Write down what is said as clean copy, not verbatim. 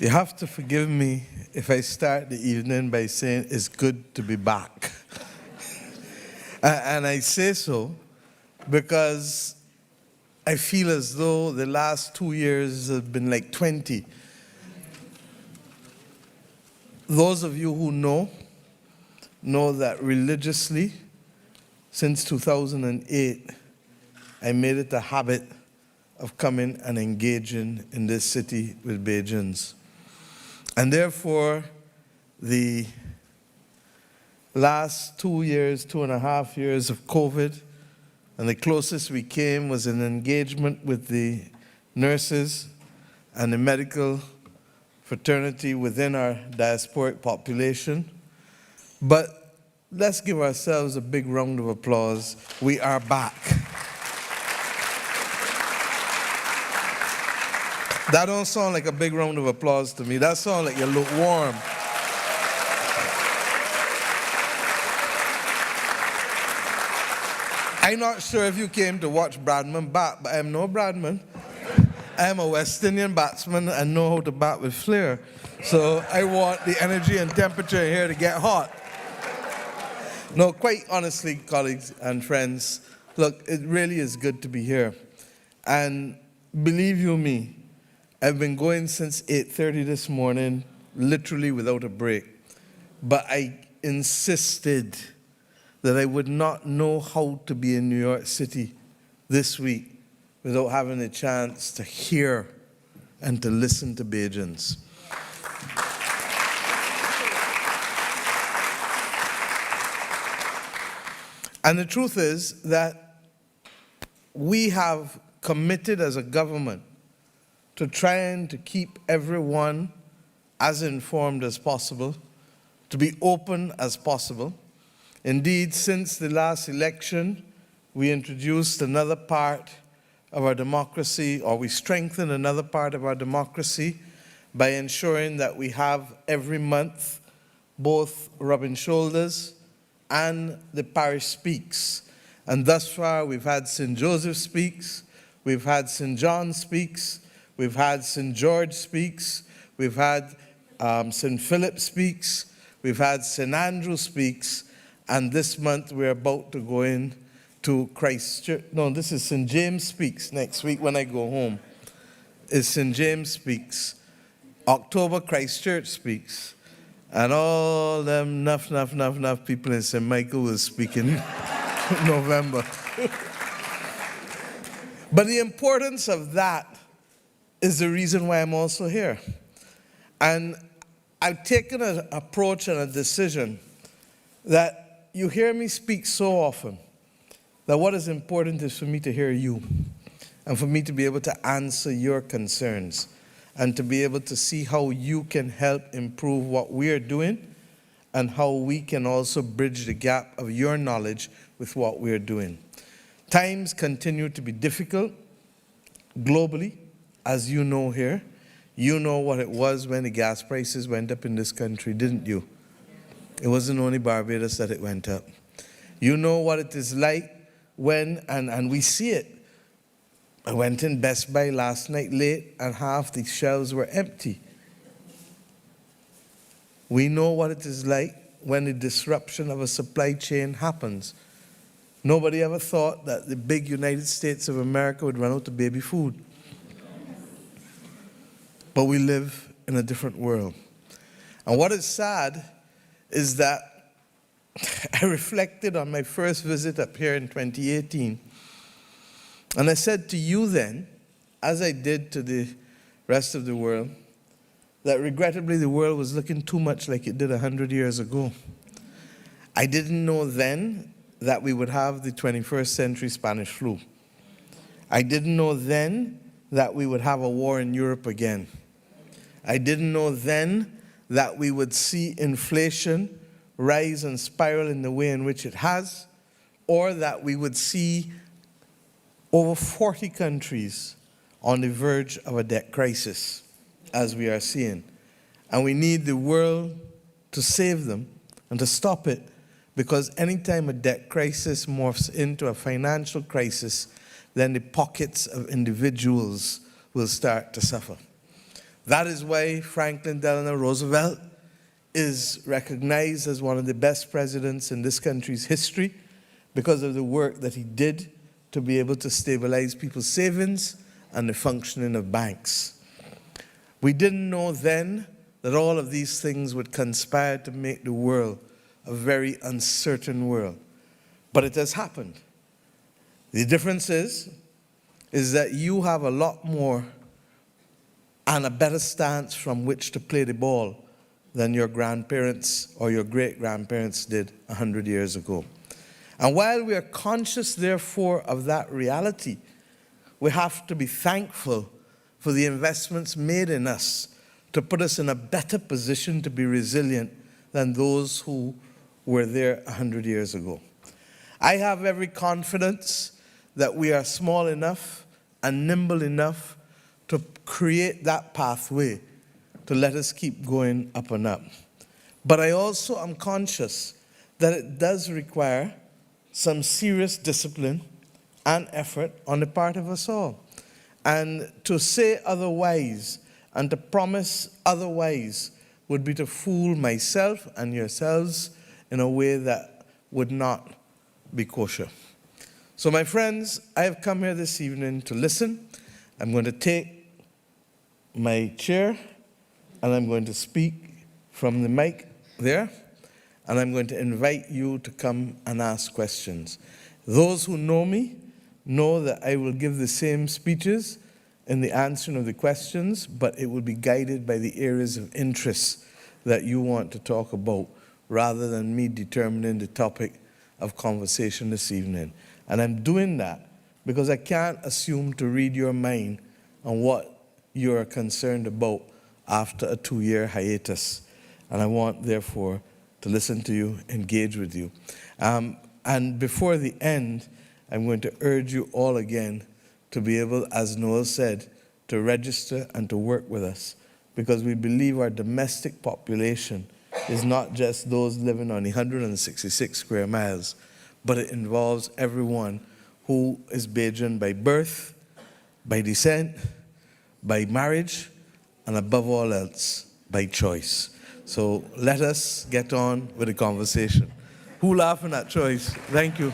You have to forgive me if I start the evening by saying it's good to be back. And I say so because I feel as though the last 2 years have been like 20. Those of you who know that religiously, since 2008, I made it a habit of coming and engaging in this city with Bajans. And therefore, the last 2.5 years of COVID, and the closest we came was an engagement with the nurses and the medical fraternity within our diasporic population. But let's give ourselves a big round of applause. We are back. That don't sound like a big round of applause to me. That sounds like you're lukewarm. I'm not sure if you came to watch Bradman bat, but I'm no Bradman. I'm a West Indian batsman and know how to bat with flair. So I want the energy and temperature here to get hot. No, quite honestly, colleagues and friends, look, it really is good to be here. And believe you me, I've been going since 8:30 this morning, literally without a break. But I insisted that I would not know how to be in New York City this week without having a chance to hear and to listen to Bajans. And the truth is that we have committed as a government to trying to keep everyone as informed as possible, to be open as possible. Indeed, since the last election, we introduced another part of our democracy, or we strengthened another part of our democracy by ensuring that we have every month both rubbing shoulders and the parish speaks. And thus far, we've had St. Joseph speaks, we've had St. John speaks, we've had St. George speaks, we've had St. Philip speaks, we've had St. Andrew speaks, and this month we're about to go in to Christchurch. No, this is St. James speaks next week when I go home. It's St. James speaks. October, Christchurch speaks. And all them enough people in St. Michael will speak in November. But the importance of that is the reason why I'm also here. And I've taken an approach and a decision that you hear me speak so often, that what is important is for me to hear you and for me to be able to answer your concerns and to be able to see how you can help improve what we are doing and how we can also bridge the gap of your knowledge with what we are doing. Times continue to be difficult globally, as you know here. You know what it was when the gas prices went up in this country, didn't you? It wasn't only Barbados that it went up. You know what it is like when, and we see it. I went in Best Buy last night late and half the shelves were empty. We know what it is like when the disruption of a supply chain happens. Nobody ever thought that the big United States of America would run out of baby food. But we live in a different world. And what is sad is that I reflected on my first visit up here in 2018. And I said to you then, as I did to the rest of the world, that regrettably the world was looking too much like it did 100 years ago. I didn't know then that we would have the 21st century Spanish flu. I didn't know then that we would have a war in Europe again. I didn't know then that we would see inflation rise and spiral in the way in which it has, or that we would see over 40 countries on the verge of a debt crisis, as we are seeing. And we need the world to save them and to stop it, because anytime a debt crisis morphs into a financial crisis, then the pockets of individuals will start to suffer. That is why Franklin Delano Roosevelt is recognized as one of the best presidents in this country's history, because of the work that he did to be able to stabilize people's savings and the functioning of banks. We didn't know then that all of these things would conspire to make the world a very uncertain world. But it has happened. The difference is that you have a lot more and a better stance from which to play the ball than your grandparents or your great-grandparents did 100 years ago. And while we are conscious, therefore, of that reality, we have to be thankful for the investments made in us to put us in a better position to be resilient than those who were there 100 years ago. I have every confidence that we are small enough and nimble enough to create that pathway to let us keep going up and up. But I also am conscious that it does require some serious discipline and effort on the part of us all. And to say otherwise and to promise otherwise would be to fool myself and yourselves in a way that would not be kosher. So my friends, I have come here this evening to listen. I'm going to take my chair and I'm going to speak from the mic there, and I'm going to invite you to come and ask questions. Those who know me know that I will give the same speeches in the answering of the questions, but it will be guided by the areas of interest that you want to talk about, rather than me determining the topic of conversation this evening. And I'm doing that because I can't assume to read your mind on what you're concerned about after a 2-year hiatus. And I want, therefore, to listen to you, engage with you. And before the end, I'm going to urge you all again to be able, as Noel said, to register and to work with us, because we believe our domestic population is not just those living on 166 square miles, but it involves everyone who is Bajan by birth, by descent, by marriage, and above all else, by choice. So let us get on with the conversation. Who laughing at choice? Thank you.